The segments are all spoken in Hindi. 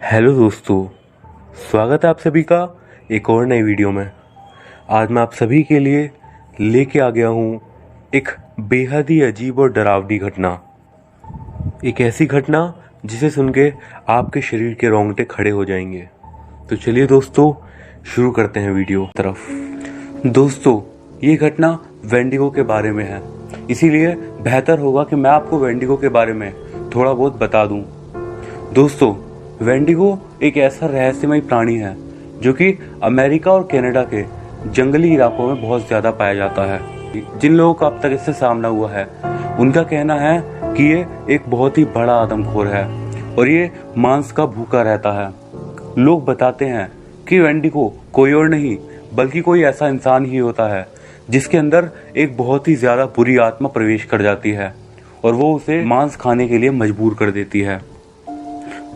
हेलो दोस्तों, स्वागत है आप सभी का एक और नई वीडियो में। आज मैं आप सभी के लिए लेके आ गया हूँ एक बेहद ही अजीब और डरावनी घटना। एक ऐसी घटना जिसे सुन के आपके शरीर के रोंगटे खड़े हो जाएंगे। तो चलिए दोस्तों, शुरू करते हैं वीडियो तरफ। दोस्तों, ये घटना वेंडिगो के बारे में है, इसीलिए बेहतर होगा कि मैं आपको वेंडिगो के बारे में थोड़ा बहुत बता दूं। दोस्तों, वेंडिगो एक ऐसा रहस्यमय प्राणी है जो कि अमेरिका और कनाडा के जंगली इलाकों में बहुत ज़्यादा पाया जाता है। जिन लोगों का अब तक इससे सामना हुआ है, उनका कहना है कि ये एक बहुत ही बड़ा आदमखोर है और ये मांस का भूखा रहता है। लोग बताते हैं कि वेंडिगो कोई और नहीं बल्कि कोई ऐसा इंसान ही होता है जिसके अंदर एक बहुत ही ज़्यादा बुरी आत्मा प्रवेश कर जाती है और वो उसे मांस खाने के लिए मजबूर कर देती है।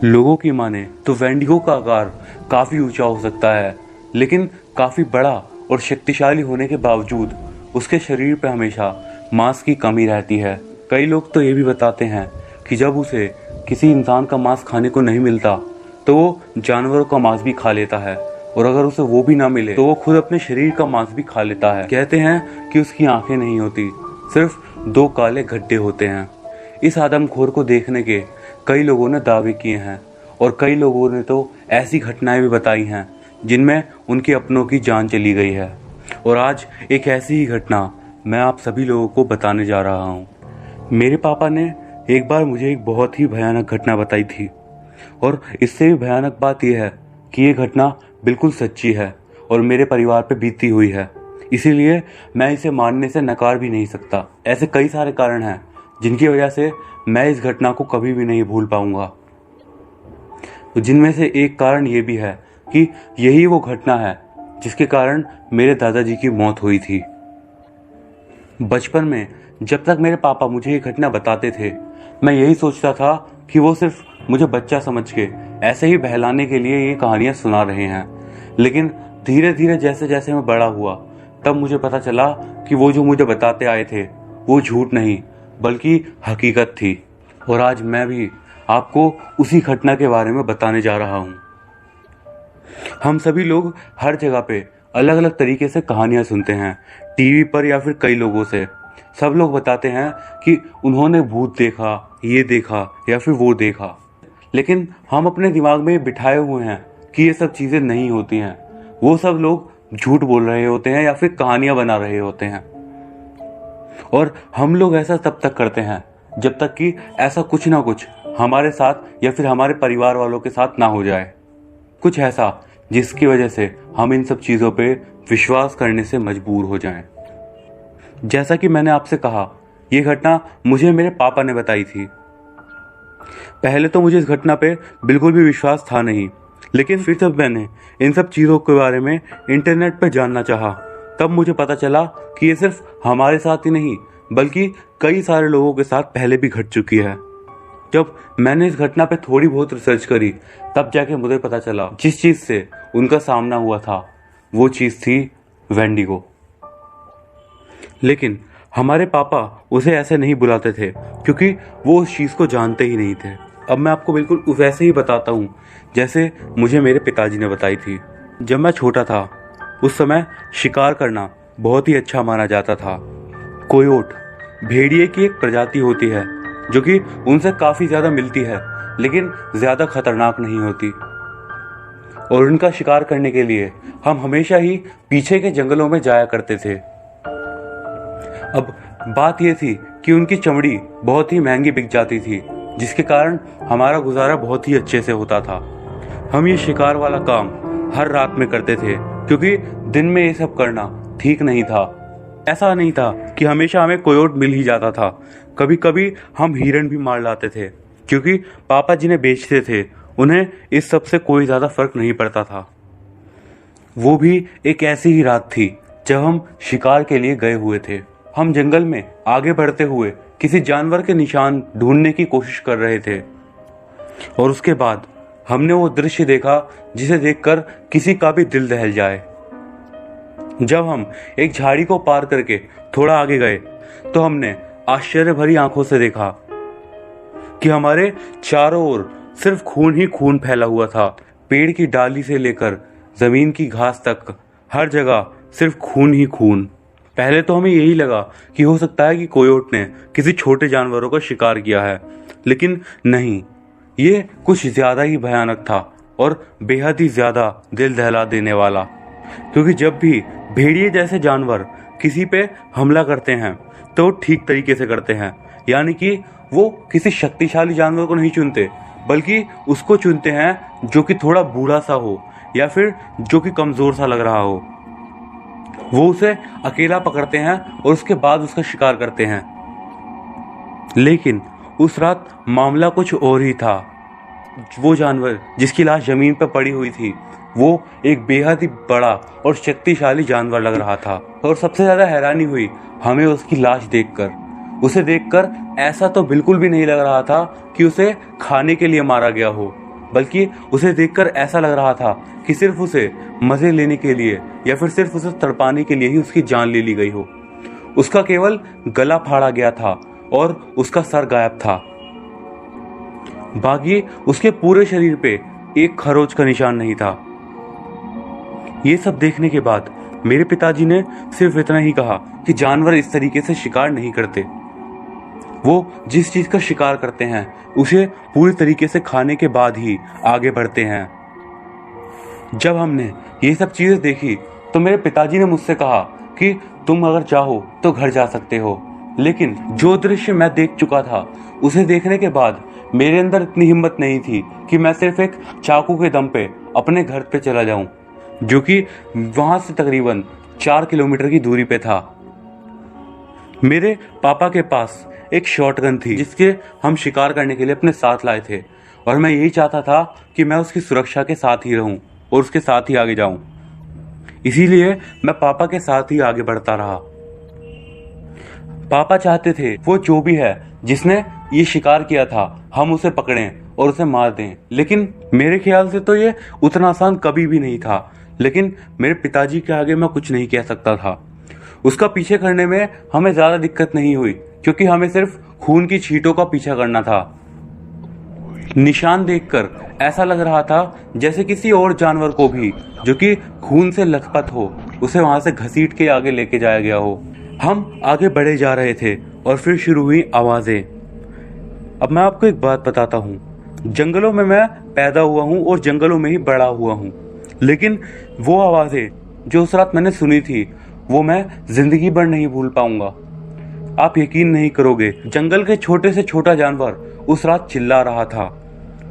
लोगों की माने तो वेंडिगो का आकार काफ़ी ऊंचा हो सकता है, लेकिन काफ़ी बड़ा और शक्तिशाली होने के बावजूद उसके शरीर पर हमेशा मांस की कमी रहती है। कई लोग तो ये भी बताते हैं कि जब उसे किसी इंसान का मांस खाने को नहीं मिलता तो वो जानवरों का मांस भी खा लेता है, और अगर उसे वो भी ना मिले तो वो खुद अपने शरीर का मांस भी खा लेता है। कहते हैं कि उसकी आंखें नहीं होती, सिर्फ 2 काले गड्ढे होते हैं। इस आदमखोर को देखने के कई लोगों ने दावे किए हैं और कई लोगों ने तो ऐसी घटनाएं भी बताई हैं जिनमें उनके अपनों की जान चली गई है। और आज एक ऐसी ही घटना मैं आप सभी लोगों को बताने जा रहा हूँ। मेरे पापा ने एक बार मुझे एक बहुत ही भयानक घटना बताई थी, और इससे भी भयानक बात यह है कि ये घटना बिल्कुल सच्ची है और मेरे परिवार पे बीती हुई है, इसीलिए मैं इसे मानने से नकार भी नहीं सकता। ऐसे कई सारे कारण हैं जिनकी वजह से मैं इस घटना को कभी भी नहीं भूल पाऊंगा। तो जिनमें से एक कारण ये भी है कि यही वो घटना है जिसके कारण मेरे दादाजी की मौत हुई थी। बचपन में जब तक मेरे पापा मुझे ये घटना बताते थे, मैं यही सोचता था कि वो सिर्फ मुझे बच्चा समझ के ऐसे ही बहलाने के लिए ये कहानियाँ सुना रहे हैं। लेकिन धीरे धीरे जैसे जैसे मैं बड़ा हुआ, तब मुझे पता चला कि वो जो मुझे बताते आए थे वो झूठ नहीं बल्कि हकीकत थी। और आज मैं भी आपको उसी घटना के बारे में बताने जा रहा हूँ। हम सभी लोग हर जगह पे अलग अलग तरीके से कहानियाँ सुनते हैं, टीवी पर या फिर कई लोगों से। सब लोग बताते हैं कि उन्होंने भूत देखा, ये देखा या फिर वो देखा, लेकिन हम अपने दिमाग में बिठाए हुए हैं कि ये सब चीज़ें नहीं होती हैं। वो सब लोग झूठ बोल रहे होते हैं या फिर कहानियाँ बना रहे होते हैं, और हम लोग ऐसा तब तक करते हैं जब तक कि ऐसा कुछ ना कुछ हमारे साथ या फिर हमारे परिवार वालों के साथ ना हो जाए, कुछ ऐसा जिसकी वजह से हम इन सब चीज़ों पे विश्वास करने से मजबूर हो जाएं। जैसा कि मैंने आपसे कहा, ये घटना मुझे मेरे पापा ने बताई थी। पहले तो मुझे इस घटना पे बिल्कुल भी विश्वास था नहीं, लेकिन फिर जब मैंने इन सब चीज़ों के बारे में इंटरनेट पर जानना चाहा, तब मुझे पता चला कि ये सिर्फ हमारे साथ ही नहीं बल्कि कई सारे लोगों के साथ पहले भी घट चुकी है। जब मैंने इस घटना पे थोड़ी बहुत रिसर्च करी, तब जाके मुझे पता चला जिस चीज़ से उनका सामना हुआ था वो चीज़ थी वेंडिगो। लेकिन हमारे पापा उसे ऐसे नहीं बुलाते थे क्योंकि वो उस चीज़ को जानते ही नहीं थे। अब मैं आपको बिल्कुल वैसे ही बताता हूँ जैसे मुझे मेरे पिताजी ने बताई थी। जब मैं छोटा था, उस समय शिकार करना बहुत ही अच्छा माना जाता था। कोयोट भेड़िए की एक प्रजाति होती है जो कि उनसे काफ़ी ज़्यादा मिलती है, लेकिन ज़्यादा खतरनाक नहीं होती, और उनका शिकार करने के लिए हम हमेशा ही पीछे के जंगलों में जाया करते थे। अब बात यह थी कि उनकी चमड़ी बहुत ही महंगी बिक जाती थी, जिसके कारण हमारा गुजारा बहुत ही अच्छे से होता था। हम ये शिकार वाला काम हर रात में करते थे क्योंकि दिन में ये सब करना ठीक नहीं था। ऐसा नहीं था कि हमेशा हमें कोयोट मिल ही जाता था, कभी कभी हम हिरन भी मार लाते थे क्योंकि पापा जिन्हें बेचते थे उन्हें इस सब से कोई ज़्यादा फर्क नहीं पड़ता था। वो भी एक ऐसी ही रात थी जब हम शिकार के लिए गए हुए थे। हम जंगल में आगे बढ़ते हुए किसी जानवर के निशान ढूंढने की कोशिश कर रहे थे, और उसके बाद हमने वो दृश्य देखा जिसे देखकर किसी का भी दिल दहल जाए। जब हम एक झाड़ी को पार करके थोड़ा आगे गए तो हमने आश्चर्य भरी आंखों से देखा कि हमारे चारों ओर सिर्फ खून ही खून फैला हुआ था। पेड़ की डाली से लेकर जमीन की घास तक हर जगह सिर्फ खून ही खून। पहले तो हमें यही लगा कि हो सकता है कि कोयोट ने किसी छोटे जानवरों का शिकार किया है, लेकिन नहीं, ये कुछ ज्यादा ही भयानक था और बेहद ही ज्यादा दिल दहला देने वाला। क्योंकि जब भी भेड़िए जैसे जानवर किसी पे हमला करते हैं तो ठीक तरीके से करते हैं, यानी कि वो किसी शक्तिशाली जानवर को नहीं चुनते, बल्कि उसको चुनते हैं जो कि थोड़ा बूढ़ा सा हो या फिर जो कि कमजोर सा लग रहा हो। वो उसे अकेला पकड़ते हैं और उसके बाद उसका शिकार करते हैं। लेकिन उस रात मामला कुछ और ही था। वो जानवर जिसकी लाश जमीन पर पड़ी हुई थी, वो एक बेहद ही बड़ा और शक्तिशाली जानवर लग रहा था। और सबसे ज्यादा हैरानी हुई हमें उसकी लाश देखकर। उसे देखकर ऐसा तो बिल्कुल भी नहीं लग रहा था कि उसे खाने के लिए मारा गया हो, बल्कि उसे देखकर ऐसा लग रहा था कि सिर्फ उसे मजे लेने के लिए या फिर सिर्फ उसे तड़पाने के लिए ही उसकी जान ले ली गई हो। उसका केवल गला फाड़ा गया था और उसका सर गायब था। बाकी उसके पूरे शरीर पे एक खरोच का निशान नहीं था। ये सब देखने के बाद मेरे पिताजी ने सिर्फ इतना ही कहा कि जानवर इस तरीके से शिकार नहीं करते। वो जिस चीज का शिकार करते हैं उसे पूरी तरीके से खाने के बाद ही आगे बढ़ते हैं। जब हमने ये सब चीजें देखी तो मेरे पिताजी ने मुझसे कहा कि तुम अगर चाहो तो घर जा सकते हो। लेकिन जो दृश्य मैं देख चुका था उसे देखने के बाद मेरे अंदर इतनी हिम्मत नहीं थी कि मैं सिर्फ एक चाकू के दम पे अपने घर पे चला जाऊं, जो कि वहां से तकरीबन 4 किलोमीटर की दूरी पे था। मेरे पापा के पास एक शॉटगन थी जिसके हम शिकार करने के लिए अपने साथ लाए थे, और मैं यही चाहता था कि मैं उसकी सुरक्षा के साथ ही रहूं और उसके साथ ही आगे जाऊं। इसीलिए मैं पापा के साथ ही आगे बढ़ता रहा। पापा चाहते थे वो जो भी है जिसने ये शिकार किया था हम उसे पकड़ें और उसे मार दें, लेकिन मेरे ख्याल से तो ये उतना आसान कभी भी नहीं था। लेकिन मेरे पिताजी के आगे मैं कुछ नहीं कह सकता था। उसका पीछे करने में हमें ज्यादा दिक्कत नहीं हुई, क्योंकि हमें सिर्फ खून की छींटों का पीछा करना था। निशान देखकर ऐसा लग रहा था जैसे किसी और जानवर को भी जो कि खून से लथपथ हो उसे वहां से घसीट के आगे लेके जाया गया हो। हम आगे बढ़े जा रहे थे और फिर शुरू हुई आवाजें। अब मैं आपको एक बात बताता हूँ, जंगलों में मैं पैदा हुआ हूँ और जंगलों में ही बड़ा हुआ हूँ, लेकिन वो आवाजें जो उस रात मैंने सुनी थी वो मैं जिंदगी भर नहीं भूल पाऊंगा। आप यकीन नहीं करोगे, जंगल के छोटे से छोटा जानवर उस रात चिल्ला रहा था,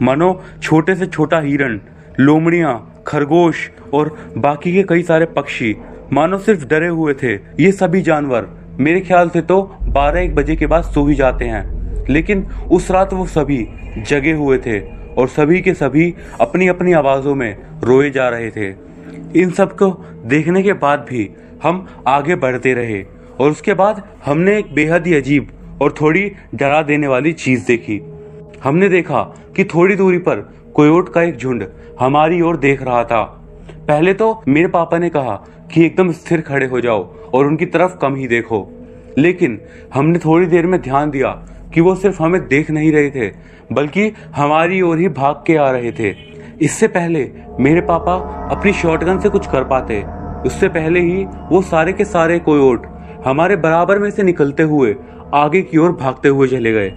मानो छोटे से छोटा हिरण, लोमड़ियां, खरगोश और बाकी के कई सारे पक्षी मानो सिर्फ डरे हुए थे। ये सभी जानवर मेरे ख्याल से तो 12-1 बजे के बाद सो ही जाते हैं, लेकिन उस रात वो सभी जगे हुए थे और सभी के सभी अपनी अपनी आवाजों में रोए जा रहे थे। इन सब को देखने के बाद भी हम आगे बढ़ते रहे और उसके बाद हमने एक बेहद ही अजीब और थोड़ी डरा देने वाली चीज देखी। हमने देखा कि थोड़ी दूरी पर कोयोट का एक झुंड हमारी ओर देख रहा था। पहले तो मेरे पापा ने कहा कि एकदम स्थिर खड़े हो जाओ और उनकी तरफ कम ही देखो, लेकिन हमने थोड़ी देर में ध्यान दिया कि वो सिर्फ हमें देख नहीं रहे थे बल्कि हमारी ओर ही भाग के आ रहे थे। इससे पहले मेरे पापा अपनी शॉटगन से कुछ कर पाते, उससे पहले ही वो सारे के सारे कोयोट हमारे बराबर में से निकलते हुए आगे की ओर भागते हुए चले गए।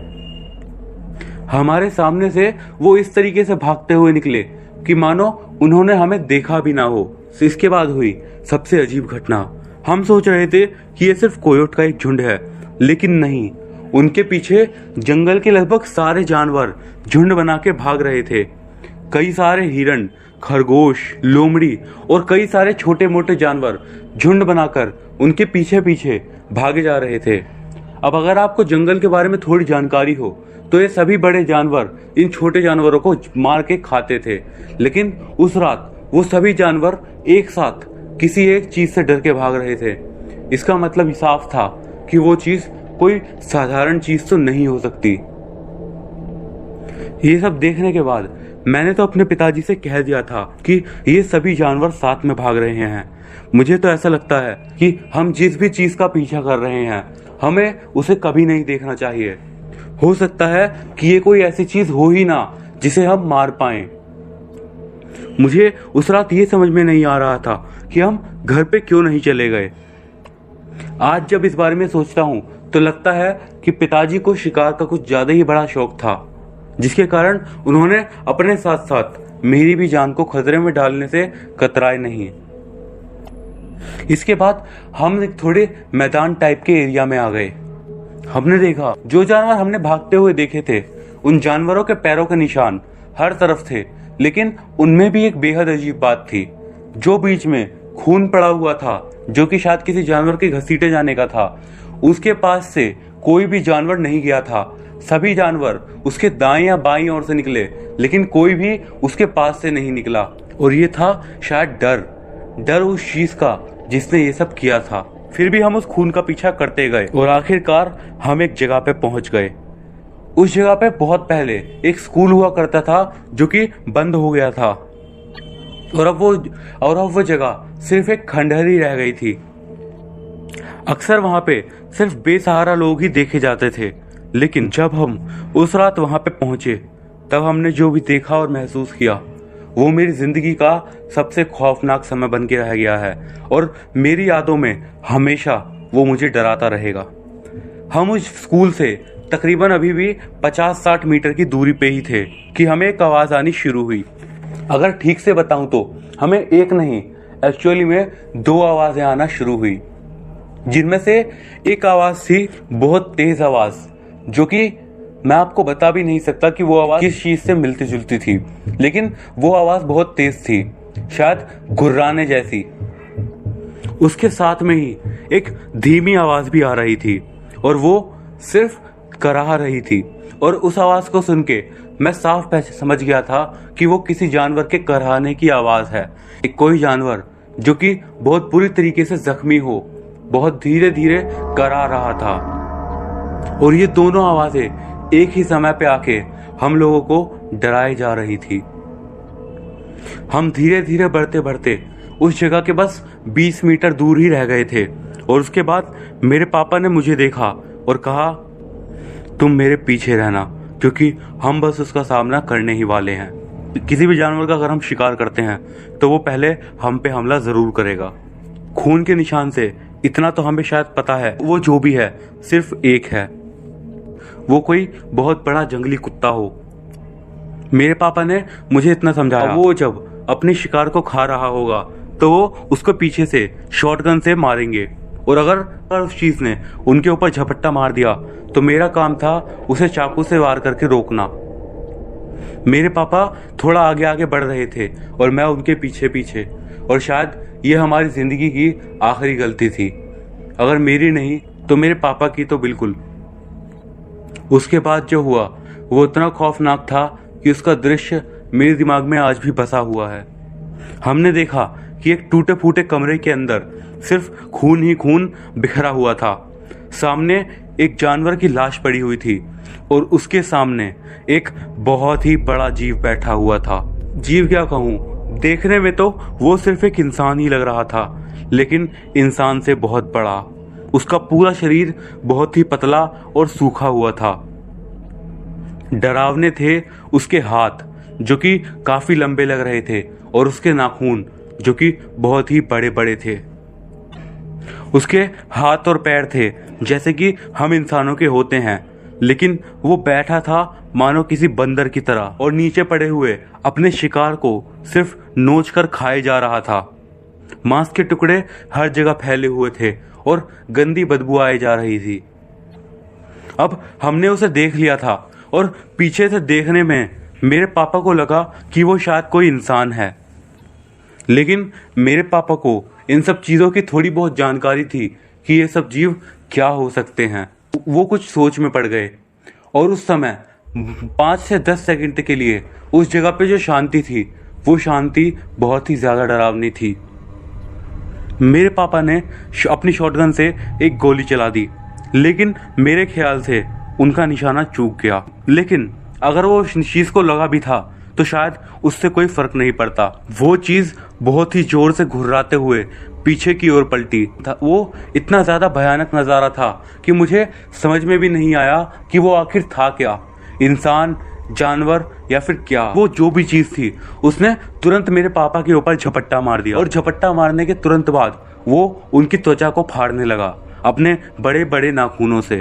हमारे सामने से वो इस तरीके से भागते हुए निकले कि मानो उन्होंने हमें देखा भी ना हो। इसके बाद हुई सबसे अजीब घटना। हम सोच रहे थे कि ये सिर्फ कोयोट का एक झुंड है, लेकिन नहीं, उनके पीछे जंगल के लगभग सारे जानवर झुंड बना के भाग रहे थे। कई सारे हिरण, खरगोश, लोमड़ी और कई सारे छोटे मोटे जानवर झुंड बनाकर उनके पीछे पीछे भागे जा रहे थे। अब अगर आपको जंगल के बारे में थोड़ी जानकारी हो तो ये सभी बड़े जानवर इन छोटे जानवरों को मार के खाते थे, लेकिन उस रात वो सभी जानवर एक साथ किसी एक चीज से डर के भाग रहे थे। इसका मतलब साफ था कि वो चीज कोई साधारण चीज तो नहीं हो सकती। ये सब देखने के बाद मैंने तो अपने पिताजी से कह दिया था कि ये सभी जानवर साथ में भाग रहे हैं। मुझे तो ऐसा लगता है कि हम जिस भी चीज का पीछा कर रहे हैं हमें उसे कभी नहीं देखना चाहिए। हो सकता है कि ये कोई ऐसी चीज हो ही ना जिसे हम मार पाएं। मुझे उस रात ये समझ में नहीं आ रहा था कि हम घर पे क्यों नहीं चले गए। आज जब इस बारे में सोचता हूँ तो लगता है कि पिताजी को शिकार का कुछ ज्यादा ही बड़ा शौक था, जिसके कारण उन्होंने अपने साथ साथ मेरी भी जान को खतरे में डालने से कतराए नहीं। इसके बाद हम एक थोड़े मैदान टाइप के एरिया में आ गए। हमने देखा जो जानवर हमने भागते हुए देखे थे, उन जानवरों के पैरों के निशान हर तरफ थे, लेकिन उनमें भी एक बेहद अजीब बात थी। जो बीच में खून पड़ा हुआ था, जो कि शायद किसी जानवर के घसीटे जाने का था, उसके पास से कोई भी जानवर नहीं गया था। सभी जानवर उसके दाएं या बाईं ओर से निकले, लेकिन कोई भी उसके पास से नहीं निकला। और ये था शायद डर उस चीज का जिसने ये सब किया था। फिर भी हम उस खून का पीछा करते गए और आखिरकार हम एक जगह पे पहुंच गए। उस जगह पे बहुत पहले एक स्कूल हुआ करता था जो कि बंद हो गया था, और अब वो जगह सिर्फ एक खंडहर ही रह गई थी। अक्सर वहां पे सिर्फ बेसहारा लोग ही देखे जाते थे, लेकिन जब हम उस रात वहां पे पहुंचे तब हमने जो भी देखा और महसूस किया वो मेरी जिंदगी का सबसे खौफनाक समय बन के रह गया है, और मेरी यादों में हमेशा वो मुझे डराता रहेगा। हम उस स्कूल से तकरीबन अभी भी 50-60 मीटर की दूरी पे ही थे कि हमें एक आवाज आनी शुरू हुई। अगर ठीक से बताऊं तो हमें एक नहीं, एक्चुअली में 2 आवाजें आना शुरू हुई, जिनमें से एक आवाज थी बहुत तेज आवाज, जो कि मैं आपको बता भी नहीं सकता कि वो आवाज किस चीज से मिलती जुलती थी, लेकिन वो आवाज बहुत तेज थी, शायद गुर्राने जैसी। उसके साथ में ही एक धीमी आवाज भी आ रही थी, और वो सिर्फ कराह रही थी। और उस आवाज को सुन के मैं साफ समझ गया था कि वो किसी जानवर के कराहने की आवाज है। एक कोई जानवर जो कि बहुत बुरी तरीके से जख्मी हो, बहुत धीरे धीरे करा रहा था। और ये दोनों आवाजें एक ही समय पे आके हम लोगों को डराए जा रही थी। हम धीरे धीरे बढ़ते बढ़ते उस जगह के बस 20 मीटर दूर ही रह गए थे, और उसके बाद मेरे पापा ने मुझे देखा और कहा, तुम मेरे पीछे रहना, क्योंकि हम बस उसका सामना करने ही वाले हैं। किसी भी जानवर का अगर हम शिकार करते हैं तो वो पहले हम पे हमला जरूर करेगा। खून के निशान से इतना तो हमें शायद पता है, वो जो भी है सिर्फ एक है, वो कोई बहुत बड़ा जंगली कुत्ता हो। मेरे पापा ने मुझे इतना समझाया, वो जब अपने शिकार को खा रहा होगा तो वो उसको पीछे से शॉटगन से मारेंगे, और अगर उस चीज ने उनके ऊपर झपट्टा मार दिया तो मेरा काम था उसे चाकू से वार करके रोकना। मेरे पापा थोड़ा आगे आगे बढ़ रहे थे और मैं उनके पीछे पीछे, और शायद ये हमारी जिंदगी की आखिरी गलती थी, अगर मेरी नहीं तो मेरे पापा की तो बिल्कुल। उसके बाद जो हुआ वो इतना खौफनाक था कि उसका दृश्य मेरे दिमाग में आज भी बसा हुआ है। हमने देखा कि एक टूटे फूटे कमरे के अंदर सिर्फ खून ही खून बिखरा हुआ था। सामने एक जानवर की लाश पड़ी हुई थी, और उसके सामने एक बहुत ही बड़ा जीव बैठा हुआ था। जीव क्या कहूँ, देखने में तो वो सिर्फ एक इंसान ही लग रहा था, लेकिन इंसान से बहुत बड़ा। उसका पूरा शरीर बहुत ही पतला और सूखा हुआ था। डरावने थे उसके हाथ, जो कि काफी लंबे लग रहे थे, और उसके नाखून जो कि बहुत ही बड़े बड़े थे। उसके हाथ और पैर थे जैसे कि हम इंसानों के होते हैं, लेकिन वो बैठा था मानो किसी बंदर की तरह, और नीचे पड़े हुए अपने शिकार को सिर्फ नोच कर खाए जा रहा था। मांस के टुकड़े हर जगह फैले हुए थे और गंदी बदबू आए जा रही थी। अब हमने उसे देख लिया था, और पीछे से देखने में मेरे पापा को लगा कि वो शायद कोई इंसान है, लेकिन मेरे पापा को इन सब चीज़ों की थोड़ी बहुत जानकारी थी कि ये सब जीव क्या हो सकते हैं। वो कुछ सोच में पड़ गए, और उस समय 5 से 10 सेकंड के लिए उस जगह पे जो शांति थी वो शांति बहुत ही ज़्यादा डरावनी थी। मेरे पापा ने अपनी शॉटगन से एक गोली चला दी, लेकिन मेरे ख्याल से उनका निशाना चूक गया। लेकिन अगर वो चीज़ को लगा भी था तो शायद उससे कोई फर्क नहीं पड़ता। वो चीज़ बहुत ही जोर से घुर्राते हुए पीछे की ओर पलटी। वो इतना ज़्यादा भयानक नज़ारा था कि मुझे समझ में भी नहीं आया कि वो आखिर था क्या, इंसान जानवर या फिर क्या, वो जो भी चीज थी, उसने तुरंत मेरे पापा के ऊपर झपट्टा मार दिया और झपट्टा मारने के तुरंत बाद वो उनकी त्वचा को फाड़ने लगा अपने बड़े बड़े नाखूनों से।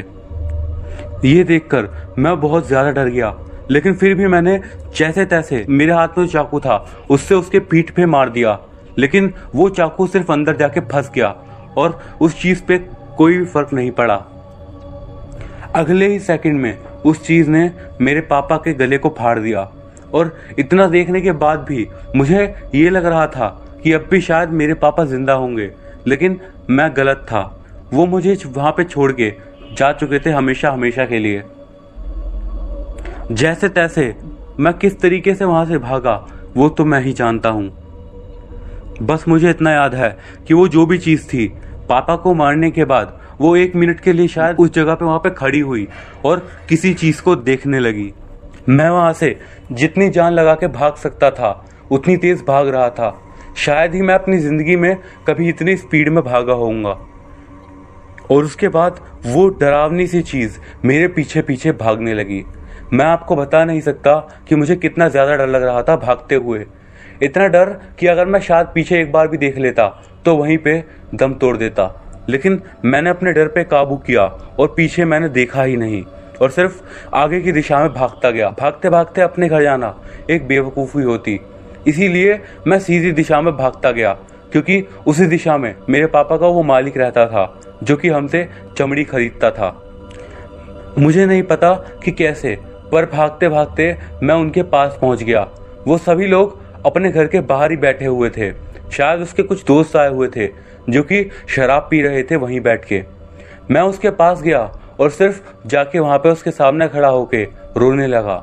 ये देखकर मैं बहुत ज्यादा डर गया, लेकिन फिर भी मैंने जैसे तैसे, मेरे हाथ में जो चाकू था उससे उसके पीठ पे मार दिया, लेकिन वो चाकू सिर्फ अंदर जाके फंस गया और उस चीज पे कोई भी फर्क नहीं पड़ा। अगले ही सेकंड में उस चीज ने मेरे पापा के गले को फाड़ दिया और इतना देखने के बाद भी मुझे ये लग रहा था कि अब भी शायद मेरे पापा जिंदा होंगे, लेकिन मैं गलत था। वो मुझे वहां पे छोड़ के जा चुके थे हमेशा हमेशा के लिए। जैसे तैसे मैं किस तरीके से वहां से भागा वो तो मैं ही जानता हूं। बस मुझे इतना याद है कि वो जो भी चीज थी, पापा को मारने के बाद वो 1 मिनट के लिए शायद उस जगह पे वहां पे खड़ी हुई और किसी चीज को देखने लगी। मैं वहां से जितनी जान लगा के भाग सकता था उतनी तेज भाग रहा था। शायद ही मैं अपनी जिंदगी में कभी इतनी स्पीड में भागा होऊंगा। और उसके बाद वो डरावनी सी चीज मेरे पीछे पीछे भागने लगी। मैं आपको बता नहीं सकता कि मुझे कितना ज्यादा डर लग रहा था भागते हुए। इतना डर कि अगर मैं शायद पीछे एक बार भी देख लेता तो वहीं पे दम तोड़ देता, लेकिन मैंने अपने डर पे काबू किया और पीछे मैंने देखा ही नहीं और सिर्फ आगे की दिशा में भागता गया। भागते भागते अपने घर जाना एक बेवकूफ़ी होती, इसीलिए मैं सीधी दिशा में भागता गया, क्योंकि उसी दिशा में मेरे पापा का वो मालिक रहता था जो कि हमसे चमड़ी खरीदता था। मुझे नहीं पता कि कैसे, पर भागते भागते मैं उनके पास पहुंच गया। वो सभी लोग अपने घर के बाहर ही बैठे हुए थे। शायद उसके कुछ दोस्त आए हुए थे जो कि शराब पी रहे थे वहीं बैठ के। मैं उसके पास गया और सिर्फ जाके वहां पे उसके सामने खड़ा होके रोने लगा।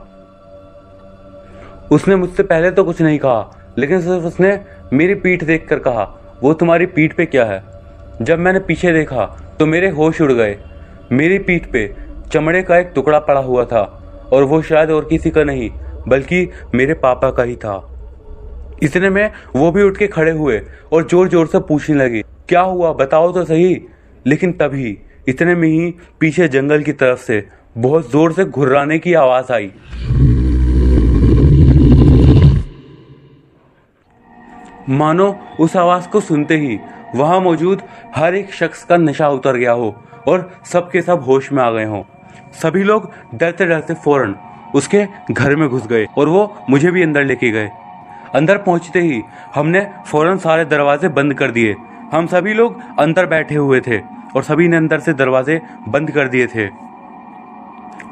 उसने मुझसे पहले तो कुछ नहीं कहा, लेकिन सिर्फ उसने मेरी पीठ देखकर कहा, वो तुम्हारी पीठ पे क्या है? जब मैंने पीछे देखा तो मेरे होश उड़ गए। मेरी पीठ पे चमड़े का एक टुकड़ा पड़ा हुआ था और वो शायद और किसी का नहीं बल्कि मेरे पापा का ही था। इतने में वो भी उठ के खड़े हुए और जोर जोर से पूछने लगे, क्या हुआ बताओ तो सही। लेकिन तभी इतने में ही पीछे जंगल की तरफ से बहुत जोर से घुर्राने की आवाज आई। मानो उस आवाज को सुनते ही वहां मौजूद हर एक शख्स का नशा उतर गया हो और सबके सब होश में आ गए हों। सभी लोग डरते डरते फौरन उसके घर में घुस गए और वो मुझे भी अंदर लेके गए। अंदर पहुंचते ही हमने फौरन सारे दरवाजे बंद कर दिए। हम सभी लोग अंदर बैठे हुए थे और सभी ने अंदर से दरवाजे बंद कर दिए थे।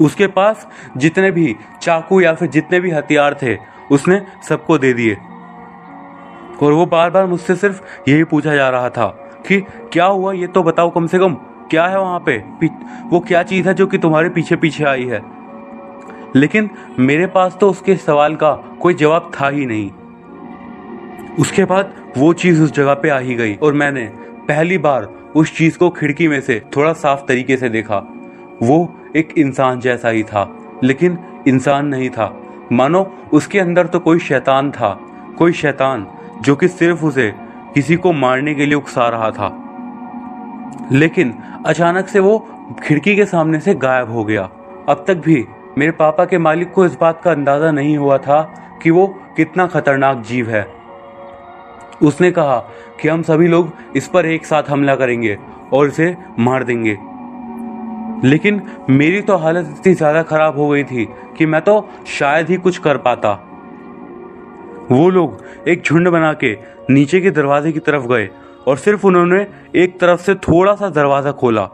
उसके पास जितने भी चाकू या फिर जितने भी हथियार थे उसने सबको दे दिए और वो बार बार मुझसे सिर्फ यही पूछा जा रहा था कि क्या हुआ, ये तो बताओ कम से कम, क्या है वहां पे, वो क्या चीज है जो कि तुम्हारे पीछे पीछे आई है। लेकिन मेरे पास तो उसके सवाल का कोई जवाब था ही नहीं। उसके बाद वो चीज उस जगह पे आ ही गई और मैंने पहली बार उस चीज को खिड़की में से थोड़ा साफ तरीके से देखा। वो एक इंसान जैसा ही था, लेकिन इंसान नहीं था। मानो उसके अंदर तो कोई शैतान था, कोई शैतान जो कि सिर्फ उसे किसी को मारने के लिए उकसा रहा था। लेकिन अचानक से वो खिड़की के सामने से गायब हो गया। अब तक भी मेरे पापा के मालिक को इस बात का अंदाजा नहीं हुआ था कि वो कितना खतरनाक जीव है। उसने कहा कि हम सभी लोग इस पर एक साथ हमला करेंगे और इसे मार देंगे। लेकिन मेरी तो हालत इतनी ज्यादा खराब हो गई थी कि मैं तो शायद ही कुछ कर पाता। वो लोग एक झुंड बना के नीचे के दरवाजे की तरफ गए और सिर्फ उन्होंने एक तरफ से थोड़ा सा दरवाजा खोला।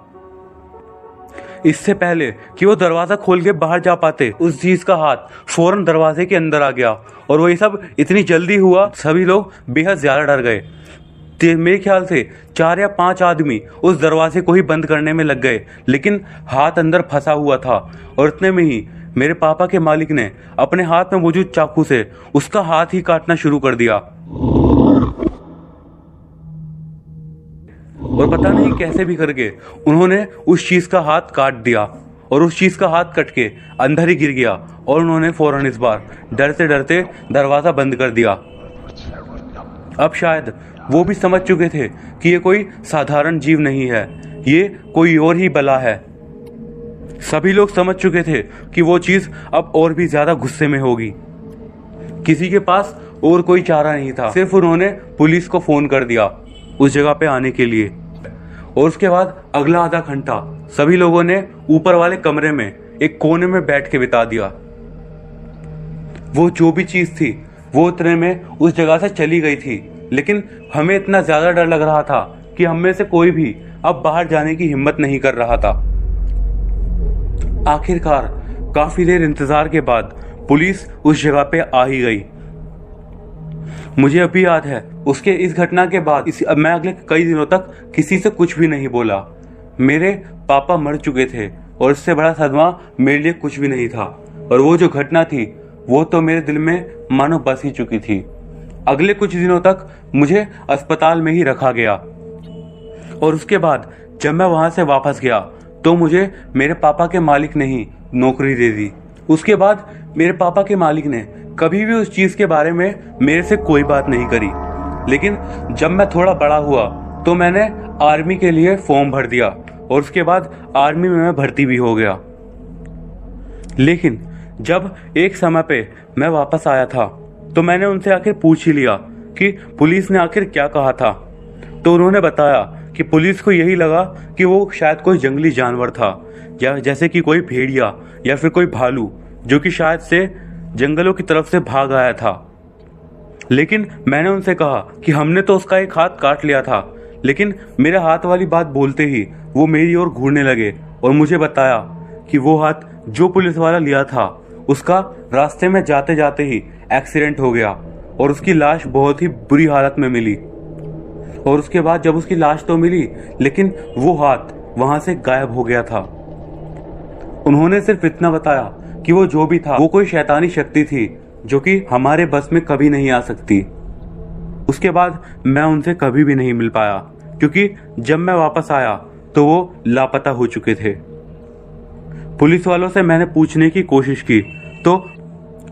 इससे पहले कि वो दरवाजा खोल के बाहर जा पाते, उस चीज का हाथ फौरन दरवाजे के अंदर आ गया और वो ये सब इतनी जल्दी हुआ, सभी लोग बेहद ज्यादा डर गए। मेरे ख्याल से 4 या 5 आदमी उस दरवाजे को ही बंद करने में लग गए, लेकिन हाथ अंदर फंसा हुआ था और इतने में ही मेरे पापा के मालिक ने अपने हाथ में मौजूद चाकू से उसका हाथ ही काटना शुरू कर दिया। और पता नहीं कैसे भी करके उन्होंने उस चीज का हाथ काट दिया और उस चीज का हाथ कट के अंदर ही गिर गया और उन्होंने फौरन इस बार डरते डरते दरवाजा बंद कर दिया। अब शायद वो भी समझ चुके थे कि ये कोई साधारण जीव नहीं है, ये कोई और ही बला है। सभी लोग समझ चुके थे कि वो चीज अब और भी ज्यादा गुस्से में होगी। किसी के पास और कोई चारा नहीं था, सिर्फ उन्होंने पुलिस को फोन कर दिया उस जगह पे आने के लिए। और उसके बाद अगला आधा घंटा सभी लोगों ने ऊपर वाले कमरे में एक कोने में बैठ के बिता दिया। वो जो भी चीज थी वो उतने में उस जगह से चली गई थी, लेकिन हमें इतना ज्यादा डर लग रहा था कि हम में से कोई भी अब बाहर जाने की हिम्मत नहीं कर रहा था। आखिरकार काफी देर इंतजार के बाद पुलिस उस जगह पे आ ही गई। मुझे अभी याद है उसके इस घटना के बाद मैं अगले कई दिनों तक किसी से कुछ भी नहीं बोला। मेरे पापा मर चुके थे और इससे बड़ा सदमा मेरे लिए कुछ भी नहीं था, और वो जो घटना थी वो तो मेरे दिल में मानो बस ही चुकी थी। अगले कुछ दिनों तक मुझे अस्पताल में ही रखा गया, और उसके बाद जब मैं वहां से वापस गया तो मुझे मेरे पापा के मालिक ने ही नौकरी दे दी। उसके बाद मेरे पापा के मालिक ने कभी भी उस चीज के बारे में मेरे से कोई बात नहीं करी। लेकिन जब मैं थोड़ा बड़ा हुआ तो मैंने आर्मी के लिए फॉर्म भर दिया, और उसके बाद आर्मी में मैं भर्ती भी हो गया। लेकिन जब एक समय पे मैं वापस आया था तो मैंने उनसे आखिर पूछ ही लिया कि पुलिस ने आखिर क्या कहा था। तो उन्होंने बताया कि पुलिस को यही लगा कि वो शायद कोई जंगली जानवर था, या जैसे कि कोई भेड़िया या फिर कोई भालू, जो कि शायद से जंगलों की तरफ से भाग आया था। लेकिन मैंने उनसे कहा कि हमने तो उसका एक हाथ काट लिया था। लेकिन मेरे हाथ वाली बात बोलते ही वो मेरी ओर घूरने लगे और मुझे बताया कि वो हाथ जो पुलिस वाला लिया था उसका रास्ते में जाते जाते ही एक्सीडेंट हो गया, और उसकी लाश बहुत ही बुरी हालत में मिली। और उसके बाद जब उसकी लाश तो मिली, लेकिन वो हाथ वहां से गायब हो गया था। उन्होंने सिर्फ इतना बताया कि वो जो भी था वो कोई शैतानी शक्ति थी जो कि हमारे बस में कभी नहीं आ सकती। उसके बाद मैं उनसे कभी भी नहीं मिल पाया, क्योंकि जब मैं वापस आया तो वो लापता हो चुके थे। पुलिस वालों से मैंने पूछने की कोशिश की तो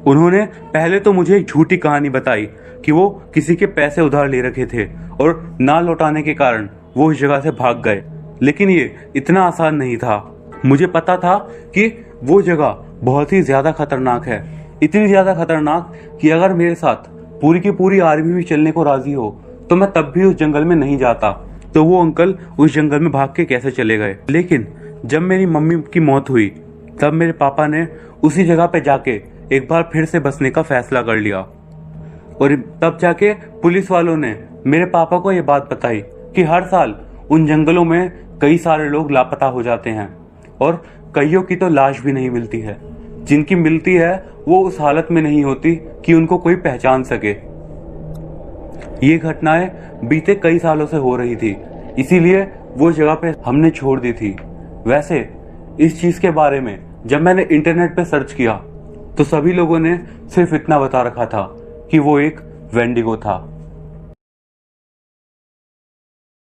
उन्होंने पहले तो मुझे एक झूठी कहानी बताई कि वो किसी के पैसे उधार ले रखे थे और ना लौटाने के कारण वो इस जगह से भाग गए। लेकिन ये इतना आसान नहीं था। मुझे पता था कि वो जगह बहुत ही ज्यादा खतरनाक है, इतनी ज्यादा खतरनाक कि अगर मेरे साथ पूरी की पूरी आर्मी भी चलने को राजी हो तो मैं तब भी उस जंगल में नहीं जाता। तो वो अंकल उस जंगल में भाग के कैसे चले गए। लेकिन जब मेरी मम्मी की मौत हुई तब मेरे पापा ने उसी जगह पे जाके एक बार फिर से बसने का फैसला कर लिया, और तब जाके पुलिस वालों ने मेरे पापा को ये बात बताई कि हर साल उन जंगलों में कई सारे लोग लापता हो जाते हैं, और कईयों की तो लाश भी नहीं मिलती है। जिनकी मिलती है वो उस हालत में नहीं होती कि उनको कोई पहचान सके। ये घटनाएं बीते कई सालों से हो रही थी, इसीलिए वो जगह पे हमने छोड़ दी थी। वैसे इस चीज के बारे में जब मैंने इंटरनेट पे सर्च किया तो सभी लोगों ने सिर्फ इतना बता रखा था कि वो एक वेंडिगो था।